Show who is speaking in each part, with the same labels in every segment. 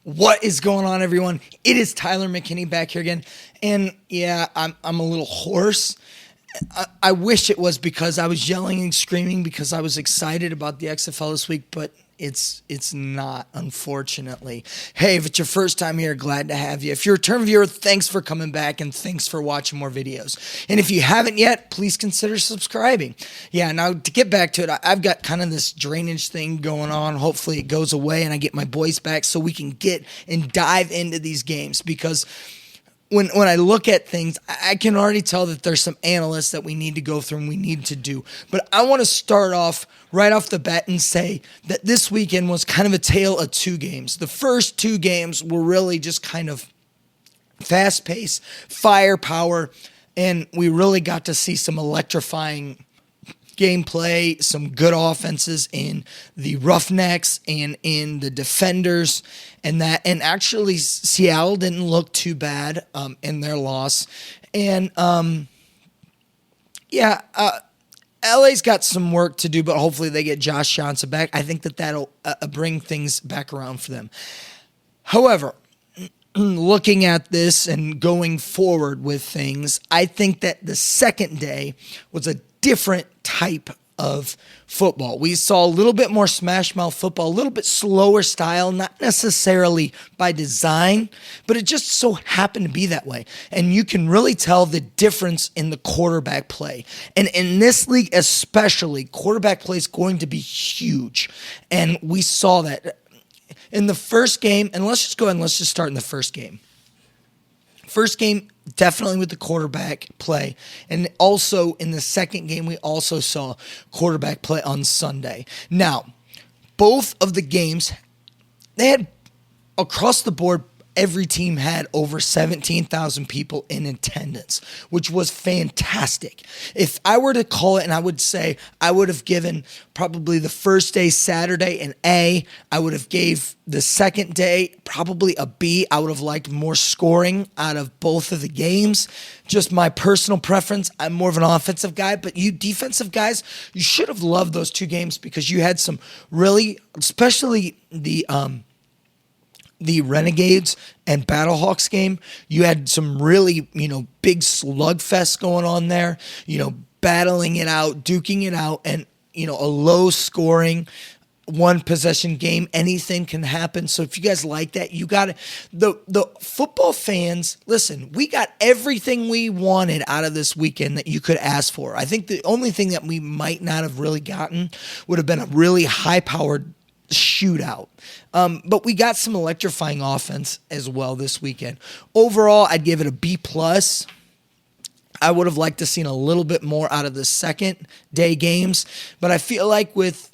Speaker 1: What is going on, everyone? It is Tyler McKinney back here again. And yeah, I'm a little hoarse. I wish it was because I was yelling and screaming because I was excited about the XFL this week, but it's not, unfortunately. Hey, if it's your first time here, glad to have you. If you're a return viewer, thanks for coming back and thanks for watching more videos. And if you haven't yet, please consider subscribing. Yeah, now to get back to it, I've got kind of this drainage thing going on. Hopefully it goes away and I get my voice back so we can get and dive into these games, because when I look at things, I can already tell that there's some analysts that we need to go through and we need to do. But I want to start off right off the bat and say that this weekend was kind of a tale of two games. The first two games were really just kind of fast-paced, firepower, and we really got to see some electrifying gameplay, some good offenses in the Roughnecks and in the Defenders, and actually Seattle didn't look too bad in their loss. And LA's got some work to do, but hopefully they get Josh Johnson back. I think that'll bring things back around for them. However, looking at this and going forward with things, I think that the second day was a different type of football. We saw a little bit more smash mouth football, a little bit slower style, not necessarily by design, but it just so happened to be that way. And you can really tell the difference in the quarterback play. And in this league especially, quarterback play is going to be huge. And we saw that in the first game. And let's just go ahead and let's just start in the first game. First game, definitely with the quarterback play. And also in the second game, we also saw quarterback play on Sunday. Now, both of the games, they had across the board, every team had over 17,000 people in attendance, which was fantastic. If I were to call it, and I would say I would have given probably the first day, Saturday, an A. I would have gave the second day probably a B. I would have liked more scoring out of both of the games. Just my personal preference. I'm more of an offensive guy, but you defensive guys, you should have loved those two games because you had some really, especially the Renegades and BattleHawks game, you had some really, big slugfest going on there, battling it out, duking it out, and, a low scoring, one possession game. Anything can happen. So if you guys like that, you got it. The football fans, listen, we got everything we wanted out of this weekend that you could ask for. I think the only thing that we might not have really gotten would have been a really high-powered shootout. But we got some electrifying offense as well this weekend. Overall, I'd give it a B+. I would have liked to seen a little bit more out of the second day games, but I feel like with,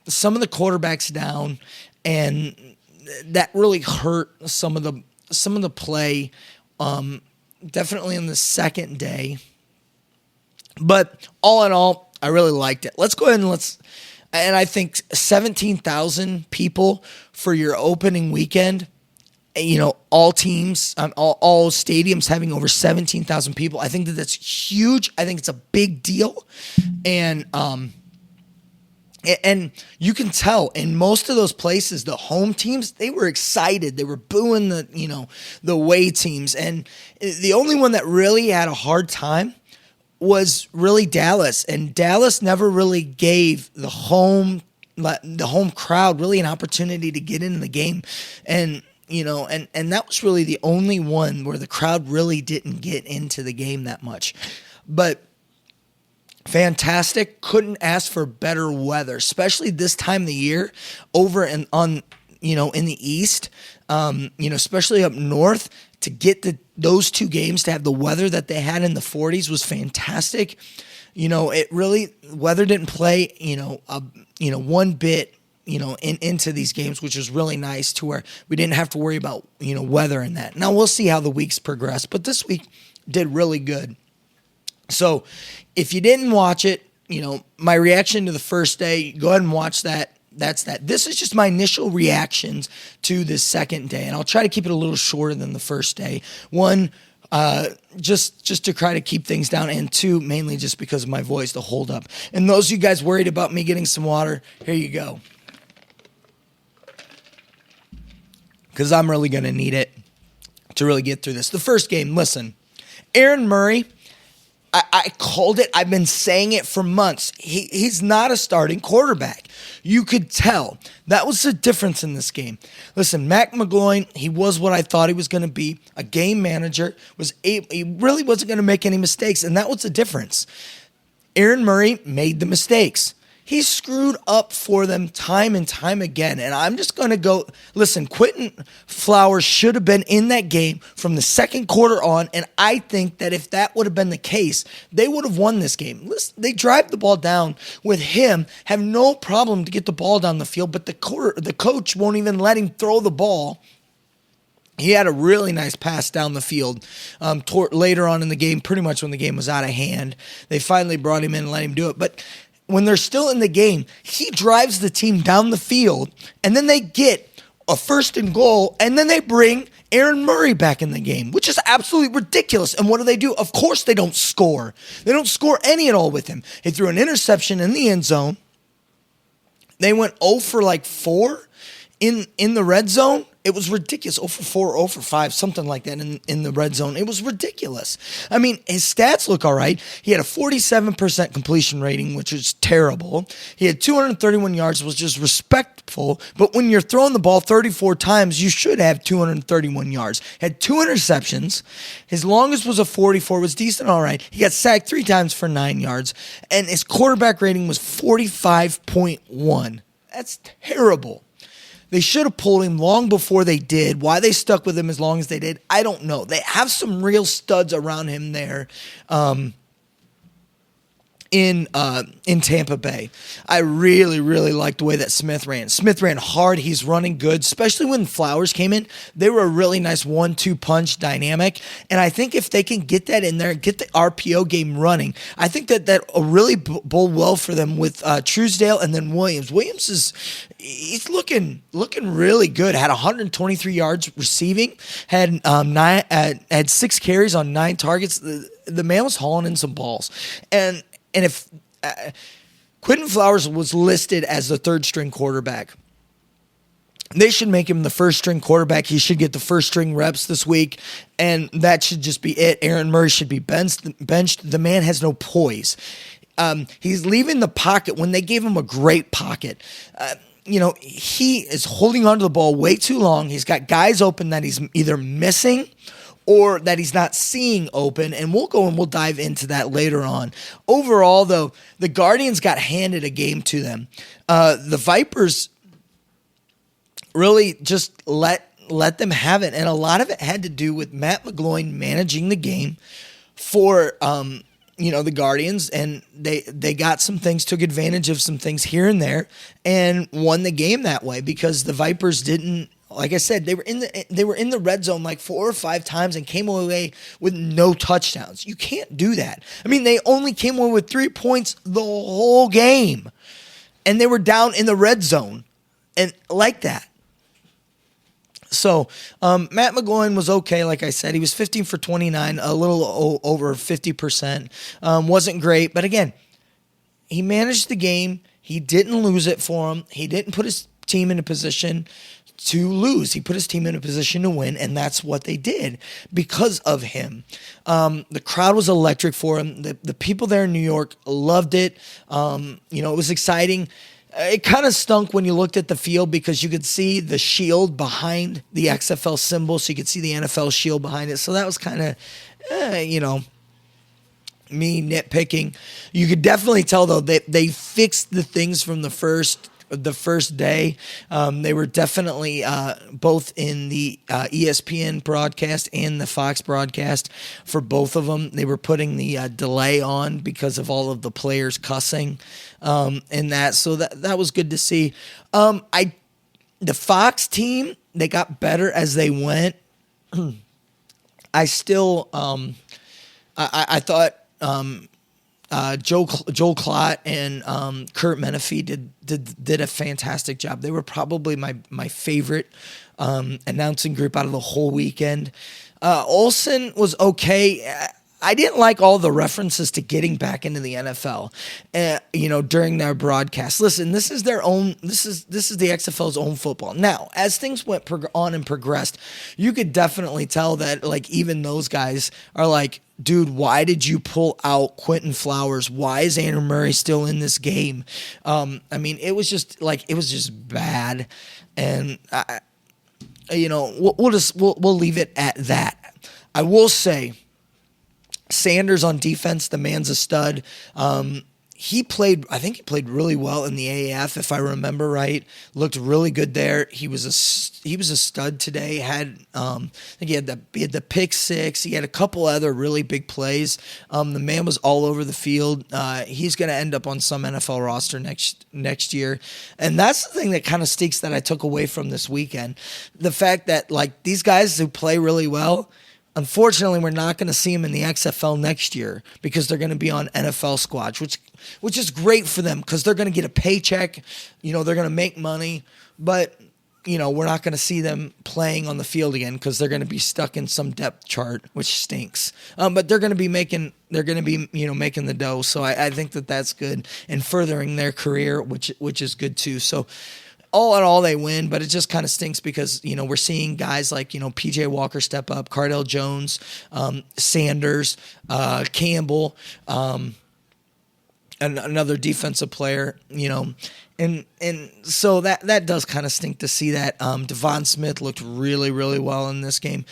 Speaker 1: some of the quarterbacks down, and that really hurt some of the play, definitely in the second day. But all in all, I really liked it. Let's go ahead and I think 17,000 people for your opening weekend, all teams, all stadiums having over 17,000 people. I think that's huge. I think it's a big deal. And you can tell in most of those places, the home teams, they were excited. They were booing the away teams. And the only one that really had a hard time was really Dallas, and Dallas never really gave the home crowd really an opportunity to get into the game, and that was really the only one where the crowd really didn't get into the game that much. But fantastic, couldn't ask for better weather, especially this time of the year over and on in the East, especially up north. To get those two games to have the weather that they had in the 40s was fantastic. It really, weather didn't play, one bit, into these games, which was really nice to where we didn't have to worry about, weather and that. Now we'll see how the weeks progress, but this week did really good. So if you didn't watch it, my reaction to the first day, go ahead and watch that. That's that. This is just my initial reactions to this second day, and I'll try to keep it a little shorter than the first day. One, just to try to keep things down, and two, mainly just because of my voice to hold up. And those of you guys worried about me getting some water, here you go. because I'm really going to need it to really get through this. The first game, listen, Aaron Murray, I called it. I've been saying it for months. He's not a starting quarterback. You could tell. That was the difference in this game. Listen, Mac McGloin, he was what I thought he was going to be. A game manager. He really wasn't going to make any mistakes, and that was the difference. Aaron Murray made the mistakes. He screwed up for them time and time again. And I'm just going to go, listen, Quentin Flowers should have been in that game from the second quarter on. And I think that if that would have been the case, they would have won this game. Listen, they drive the ball down with him, have no problem to get the ball down the field, but the coach won't even let him throw the ball. He had a really nice pass down the field later on in the game, pretty much when the game was out of hand. They finally brought him in and let him do it. But when they're still in the game, he drives the team down the field, and then they get a first and goal, and then they bring Aaron Murray back in the game, which is absolutely ridiculous. And what do? Of course they don't score. They don't score any at all with him. He threw an interception in the end zone. They went 0 for 4 in the red zone. It was ridiculous. 0 for 4, 0 for 5, something like that in the red zone. It was ridiculous. I mean, his stats look all right. He had a 47% completion rating, which is terrible. He had 231 yards, which is respectful. But when you're throwing the ball 34 times, you should have 231 yards. Had 2 interceptions. His longest was a 44. It was decent, all right. He got sacked 3 times for 9 yards. And his quarterback rating was 45.1. That's terrible. They should have pulled him long before they did. Why they stuck with him as long as they did, I don't know. They have some real studs around him there in Tampa Bay. I really, really like the way that Smith ran. Smith ran hard. He's running good, especially when Flowers came in. They were a really nice 1-2 punch dynamic. And I think if they can get that in there, get the RPO game running, I think that will really bowl well for them with Truesdale and then Williams. Williams he's looking really good. Had 123 yards receiving. Had 6 carries on 9 targets. The man was hauling in some balls. And if Quentin Flowers was listed as the third-string quarterback, they should make him the first-string quarterback. He should get the first-string reps this week, and that should just be it. Aaron Murray should be benched. The man has no poise. He's leaving the pocket when they gave him a great pocket. He is holding onto the ball way too long. He's got guys open that he's either missing or that he's not seeing open, and we'll dive into that later on. Overall, though, the Guardians got handed a game to them. The Vipers really just let them have it, and a lot of it had to do with Matt McGloin managing the game for the Guardians, and they got some things, took advantage of some things here and there, and won the game that way because the Vipers didn't. Like I said, they were in the red zone 4 or 5 times and came away with no touchdowns. You can't do that. I mean, they only came away with 3 points the whole game, and they were down in the red zone, and like that. So Matt McGloin was okay. Like I said, he was 15 for 29, a little over 50%. Wasn't great, but again, he managed the game. He didn't lose it for him. He didn't put his team in a position to lose. He put his team in a position to win, and that's what they did because of him. The crowd was electric for him. The people there in New York loved it. It was exciting. It kind of stunk when you looked at the field because you could see the shield behind the XFL symbol, so you could see the NFL shield behind it. So that was kind of, me nitpicking. You could definitely tell, though, they fixed the things from the first day. They were definitely both in the ESPN broadcast and the Fox broadcast. For both of them, they were putting the delay on because of all of the players cussing and that. So that was good to see. The Fox team, they got better as they went. I still I thought Joel Klott and Kurt Menefee did a fantastic job. They were probably my favorite announcing group out of the whole weekend. Olsen was okay. I didn't like all the references to getting back into the NFL, during their broadcast. Listen, this is their own. This is the XFL's own football. Now, as things went on and progressed, you could definitely tell that like even those guys are like, dude, why did you pull out Quentin Flowers? Why is Andrew Murray still in this game? It was just bad, and we'll leave it at that. I will say, Sanders on defense, the man's a stud. I think he played really well in the AAF, if I remember right. Looked really good there. He was a stud today. I think he had the pick six. He had a couple other really big plays. The man was all over the field. He's going to end up on some NFL roster next year. And that's the thing that kind of stinks that I took away from this weekend. The fact that like these guys who play really well, unfortunately, we're not going to see them in the XFL next year because they're going to be on NFL squads, which is great for them because they're going to get a paycheck. They're going to make money, but we're not going to see them playing on the field again because they're going to be stuck in some depth chart, which stinks. But they're going to be making the dough. So I think that that's good and furthering their career, which is good too. So. All in all, they win, but it just kind of stinks because, we're seeing guys like, PJ Walker step up, Cardell Jones, Sanders, Campbell, and another defensive player, and so that does kind of stink to see that. Devon Smith looked really, really well in this game.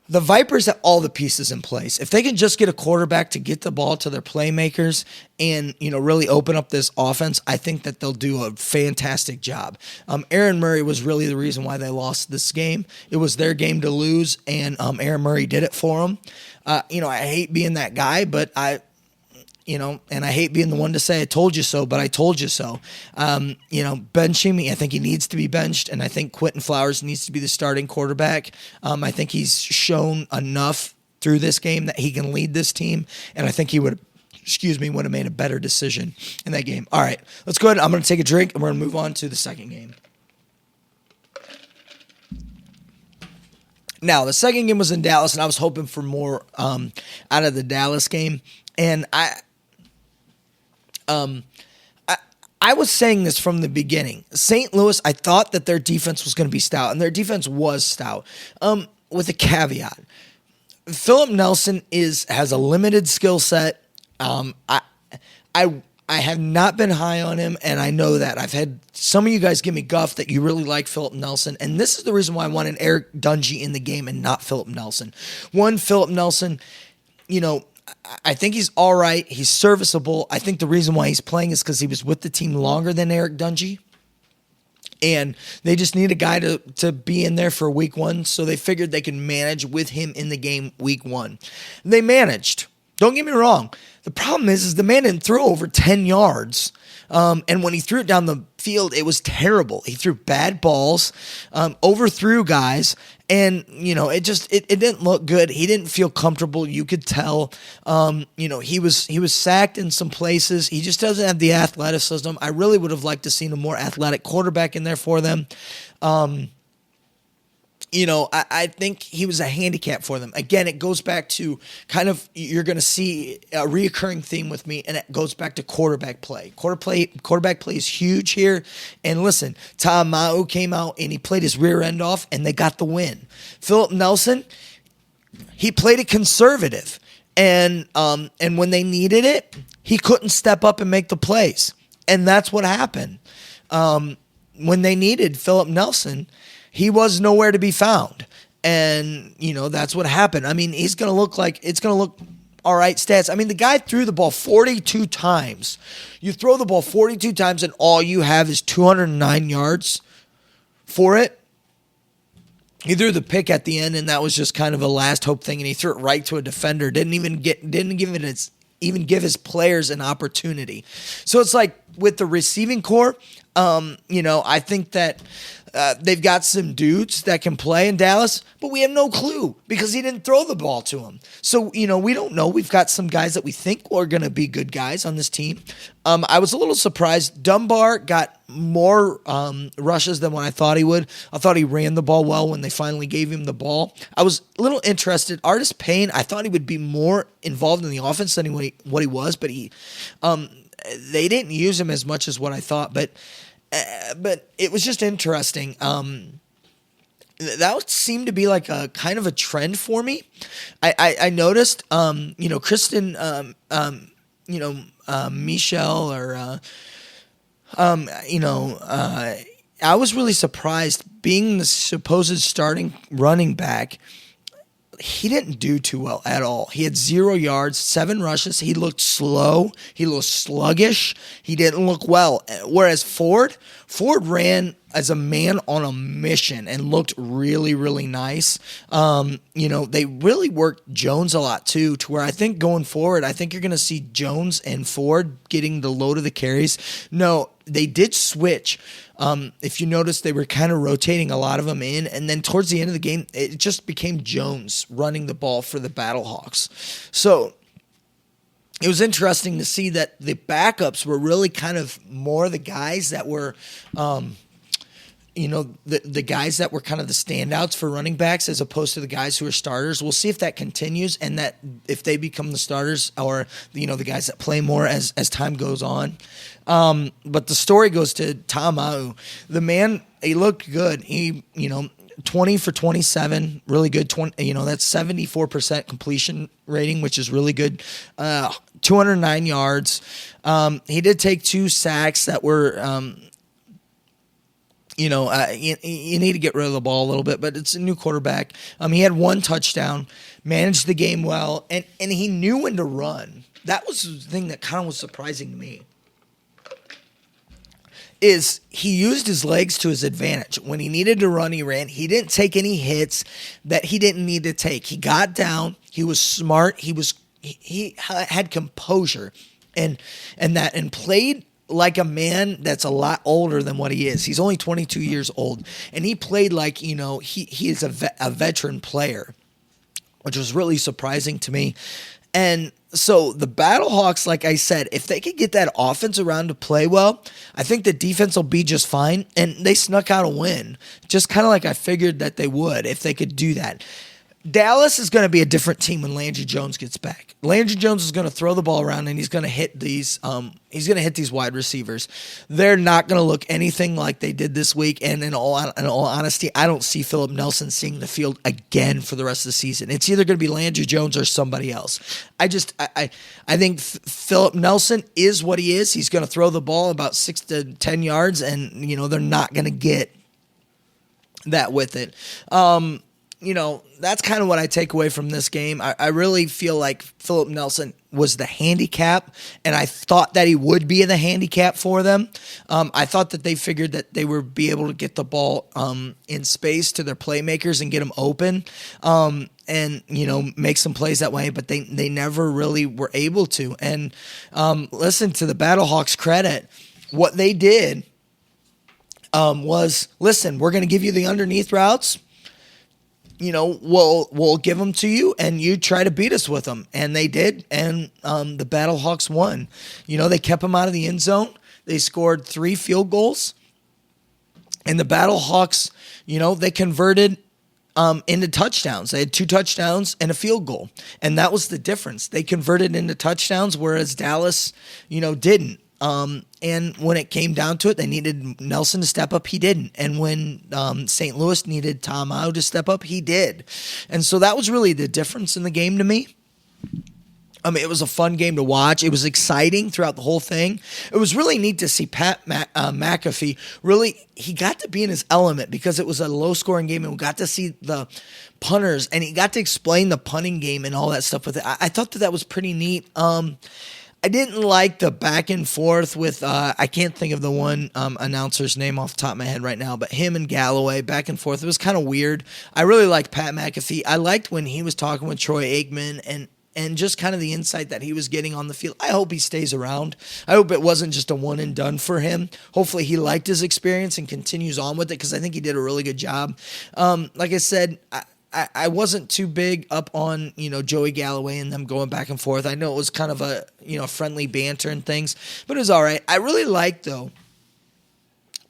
Speaker 1: The Vipers have all the pieces in place. If they can just get a quarterback to get the ball to their playmakers and, really open up this offense, I think that they'll do a fantastic job. Aaron Murray was really the reason why they lost this game. It was their game to lose, and Aaron Murray did it for them. I hate being that guy, but and I hate being the one to say I told you so, but I told you so. Benching me, I think he needs to be benched, and I think Quentin Flowers needs to be the starting quarterback. I think he's shown enough through this game that he can lead this team, and I think he would have made a better decision in that game. All right, let's go ahead. I'm going to take a drink, and we're going to move on to the second game. Now, the second game was in Dallas, and I was hoping for more out of the Dallas game, and I was saying this from the beginning. St. Louis, I thought that their defense was going to be stout, and their defense was stout. With a caveat, Philip Nelson has a limited skill set. I have not been high on him, and I know that. I've had some of you guys give me guff that you really like Philip Nelson, and this is the reason why I wanted Eric Dungy in the game and not Philip Nelson. One, Philip Nelson, I think he's all right. He's serviceable. I think the reason why he's playing is because he was with the team longer than Eric Dungy. And they just need a guy to be in there for week one. So they figured they could manage with him in the game week one. They managed. Don't get me wrong. The problem is the man didn't throw over 10 yards. And when he threw it down the field, it was terrible. He threw bad balls, overthrew guys, and it didn't look good. He didn't feel comfortable. You could tell. He was sacked in some places. He just doesn't have the athleticism. I really would have liked to seen a more athletic quarterback in there for them. I think he was a handicap for them. Again, it goes back to kind of, you're going to see a reoccurring theme with me, and it goes back to quarterback play. Quarterback play is huge here. And listen, Tom Ma'u came out and he played his rear end off, and they got the win. Philip Nelson, he played it conservative. And when they needed it, he couldn't step up and make the plays. And that's what happened. When they needed Philip Nelson, he was nowhere to be found. And, that's what happened. It's going to look all right stats. The guy threw the ball 42 times. You throw the ball 42 times and all you have is 209 yards for it. He threw the pick at the end, and that was just kind of a last hope thing, and he threw it right to a defender. Didn't give his players an opportunity. So it's like with the receiving core, I think that they've got some dudes that can play in Dallas, but we have no clue because he didn't throw the ball to him. So, we don't know. We've got some guys that we think are going to be good guys on this team. I was a little surprised. Dunbar got more rushes than what I thought he would. I thought he ran the ball well when they finally gave him the ball. I was a little interested. Artis Payne, I thought he would be more involved in the offense than what he was, but they didn't use him as much as what I thought. But it was just interesting. That seemed to be like a kind of a trend for me. I noticed, Kristen, Michelle, or I was really surprised being the supposed starting running back. He didn't do too well at all. He had 0 yards, 7 rushes. He looked slow. He looked sluggish. He didn't look well. Whereas Ford ran as a man on a mission and looked really, really nice. They really worked Jones a lot too, to where I think going forward, I think you're going to see Jones and Ford getting the load of the carries. No, they did switch. If you notice, they were kind of rotating a lot of them in, and then towards the end of the game, it just became Jones running the ball for the BattleHawks. So it was interesting to see that the backups were really kind of more the guys that were, the guys that were kind of the standouts for running backs as opposed to the guys who are starters. We'll see if that continues and that if they become the starters or, the guys that play more as time goes on. But the story goes to Tamau. The man, he looked good. He, 20 for 27, really good. That's 74% completion rating, which is really good. 209 yards. He did take 2 sacks that were, you need to get rid of the ball a little bit, but it's a new quarterback. He had 1 touchdown, managed the game well, and he knew when to run. That was the thing that kind of was surprising to me. Is he used his legs to his advantage. When he needed to run, he ran. He didn't take any hits that he didn't need to take. He got down. He was smart. He had composure and played like a man that's a lot older than what he is. He's only 22 years old, and he played like, he is a veteran player, which was really surprising to me. And so the BattleHawks, like I said, if they could get that offense around to play well, I think the defense will be just fine. And they snuck out a win, just kind of like I figured that they would if they could do that. Dallas is going to be a different team when Landry Jones gets back. Landry Jones is going to throw the ball around and he's going to hit these. He's going to hit these wide receivers. They're not going to look anything like they did this week. And in all honesty, I don't see Philip Nelson seeing the field again for the rest of the season. It's either going to be Landry Jones or somebody else. I think Philip Nelson is what he is. He's going to throw the ball about 6 to 10 yards, and they're not going to get that with it. That's kind of what I take away from this game. I really feel like Philip Nelson was the handicap, and I thought that he would be the handicap for them. I thought that they figured that they would be able to get the ball in space to their playmakers and get them open and, make some plays that way, but they never really were able to. And listen, to the BattleHawks' credit, what they did was, listen, we're going to give you the underneath routes. We'll give them to you, and you try to beat us with them. And they did, and the BattleHawks won. They kept them out of the end zone. They scored 3 field goals. And the BattleHawks, they converted into touchdowns. They had 2 touchdowns and a field goal. And that was the difference. They converted into touchdowns, whereas Dallas, didn't. And when it came down to it, they needed Nelson to step up. He didn't. And when St. Louis needed Tamau to step up, he did. And so that was really the difference in the game to me. It was a fun game to watch. It was exciting throughout the whole thing. It was really neat to see Pat McAfee. Really, he got to be in his element because it was a low-scoring game, and we got to see the punters, and he got to explain the punting game and all that stuff with it. I thought that was pretty neat. I didn't like the back and forth with, I can't think of the one announcer's name off the top of my head right now, but him and Galloway back and forth. It was kind of weird. I really liked Pat McAfee. I liked when he was talking with Troy Aikman, and just kind of the insight that he was getting on the field. I hope he stays around. I hope it wasn't just a one and done for him. Hopefully he liked his experience and continues on with it, because I think he did a really good job. Like I said, I wasn't too big up on, Joey Galloway and them going back and forth. I know it was kind of a, friendly banter and things, but it was all right. I really liked, though,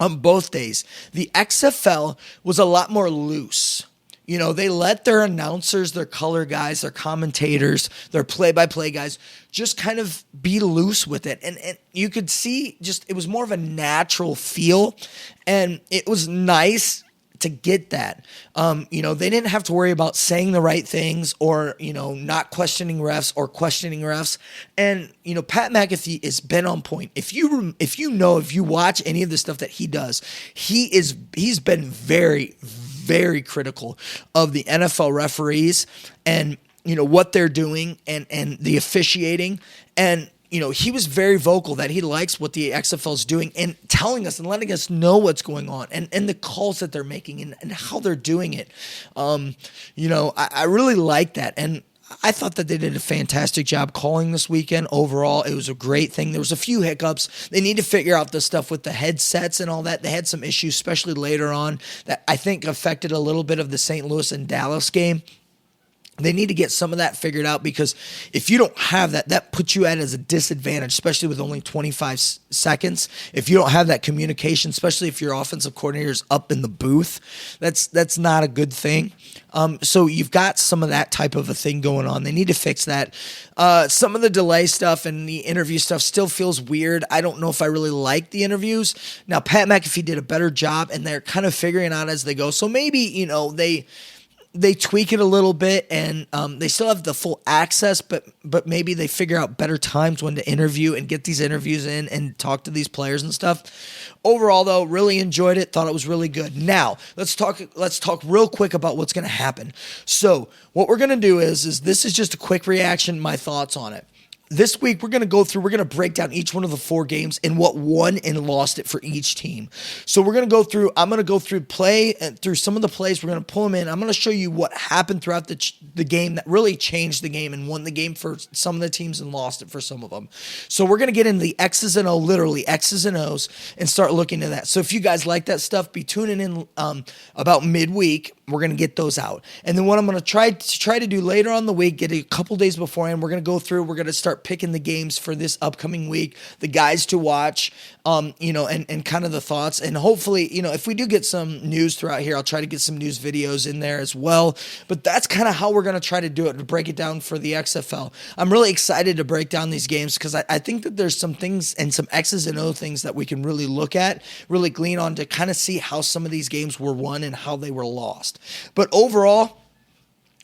Speaker 1: on both days, the XFL was a lot more loose. They let their announcers, their color guys, their commentators, their play-by-play guys just kind of be loose with it. And you could see it was more of a natural feel, and it was nice to get that. They didn't have to worry about saying the right things or, not questioning refs or questioning refs. And, Pat McAfee has been on point. If you watch any of the stuff that he does, he's been very, very critical of the NFL referees and, what they're doing and the officiating. And, he was very vocal that he likes what the XFL is doing and telling us and letting us know what's going on and the calls that they're making and how they're doing it. I really like that. And I thought that they did a fantastic job calling this weekend. Overall, it was a great thing. There was a few hiccups. They need to figure out the stuff with the headsets and all that. They had some issues, especially later on, that I think affected a little bit of the St. Louis and Dallas game. They need to get some of that figured out, because if you don't have that puts you at as a disadvantage, especially with only 25 seconds. If you don't have that communication, especially if your offensive coordinator is up in the booth, that's not a good thing. So you've got some of that type of a thing going on. They need to fix that. Some of the delay stuff and the interview stuff still feels weird. I don't know if I really like the interviews. Now, Pat McAfee did a better job, and they're kind of figuring out as they go. So maybe, they tweak it a little bit, and they still have the full access, but maybe they figure out better times when to interview and get these interviews in and talk to these players and stuff. Overall, though, really enjoyed it. Thought it was really good. Now, let's talk real quick about what's going to happen. So what we're going to do is this is just a quick reaction, my thoughts on it. This week, we're going to break down each one of the 4 games and what won and lost it for each team. So I'm going to go through through some of the plays. We're going to pull them in. I'm going to show you what happened throughout the game that really changed the game and won the game for some of the teams and lost it for some of them. So we're going to get into the X's and O's, literally X's and O's, and start looking at that. So if you guys like that stuff, be tuning in about midweek. We're going to get those out. And then what I'm going to try to do later on the week, get a couple days beforehand, we're going to go through, we're going to start picking the games for this upcoming week, the guys to watch, and kind of the thoughts. And hopefully, if we do get some news throughout here, I'll try to get some news videos in there as well. But that's kind of how we're going to try to do it, to break it down for the XFL. I'm really excited to break down these games, because I think that there's some things and some X's and O things that we can really look at, really glean on, to kind of see how some of these games were won and how they were lost. But overall,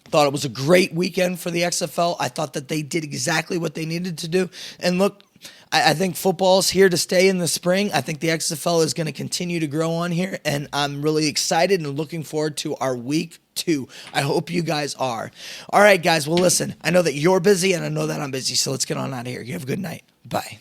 Speaker 1: thought it was a great weekend for the XFL. I thought that they did exactly what they needed to do. And look, I think football's here to stay in the spring. I think the XFL is going to continue to grow on here, and I'm really excited and looking forward to our week 2. I hope you guys are. All right, guys. Well, listen, I know that you're busy, and I know that I'm busy, so let's get on out of here. You have a good night. Bye.